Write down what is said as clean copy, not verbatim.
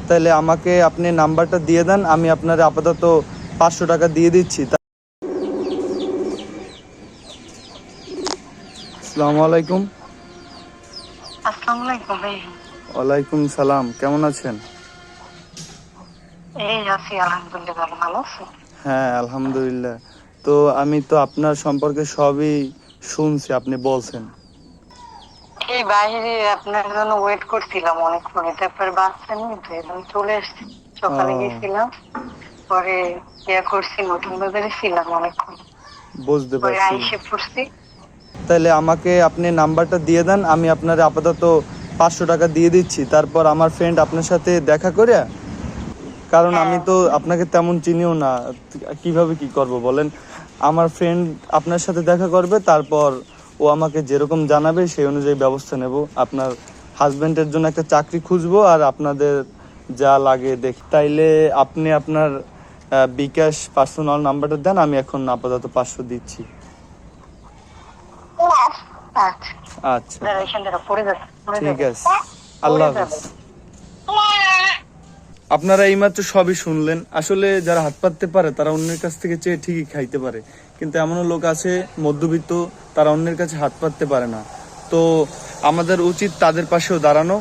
তাহলে আমাকে আপনি নাম্বারটা দিয়ে দেন, আমি আপনার আপাতত 500 টাকা দিয়ে দিচ্ছি। আসসালামু আলাইকুম। আসসালামু আলাইকুম ভাই। ওয়ালাইকুম সালাম, কেমন আছেন? এই আছি আলহামদুলিল্লাহ, ভালো আছি। হ্যাঁ আলহামদুলিল্লাহ। তো আমি তো আপনার সম্পর্কে সবই শুনছি, আপনি বলছেন। এই বাইরে আপনার জন্য ওয়েট করছিলাম অনেকক্ষণ, তারপরে বাসটা নিয়ে তো একদম চলে এসেছি। সকালে ও, গেছিলাম, পরে ইয়া করছি, নতুন বাজারে ছিলাম অনেকক্ষণ, বুঝতে পরে পারছি। আইসে পড়ছি। তাহলে আমাকে আপনি নাম্বারটা দিয়ে দেন, আমি আপনার আপাতত 500 টাকা দিয়ে দিচ্ছি। তারপর আমার ফ্রেন্ড আপনার সাথে দেখা করে, কারণ আমি হ্যাঁ, তো আপনাকে তেমন চিনিও না, কিভাবে কি করব বলেন। আমার ফ্রেন্ড আপনার সাথে দেখা করবে, তারপর ও আমাকে যেরকম জানাবে সেই অনুযায়ী ব্যবস্থা নেব। আপনার হাজবেন্ডের জন্য একটা চাকরি খুঁজবো, আর আপনাদের যা লাগে দেখি। তাইলে আপনি আপনার বিকাশ পার্সোনাল নাম্বারটা দেন, আমি এখন আপাতত 500 দিচ্ছি। আচ্ছা, আচ্ছা, দাঁড়া এখান থেকে পড়ে যাবে, পড়ে ঠিক যাবে, আছে। আল্লাহ পড়ে হাফিজ। যাবে। আপনারা এইমাত্র সবই শুনলেন। আসলে যারা হাত পাততে পারে তারা অন্যের কাছ থেকে চেয়ে ঠিকই খাইতে পারে, কিন্তু এমনও লোক আছে মধ্যবিত্ত, তারা অন্যের কাছে হাত পাততে পারে না। তো আমাদের উচিত তাদের পাশেও দাঁড়ানো।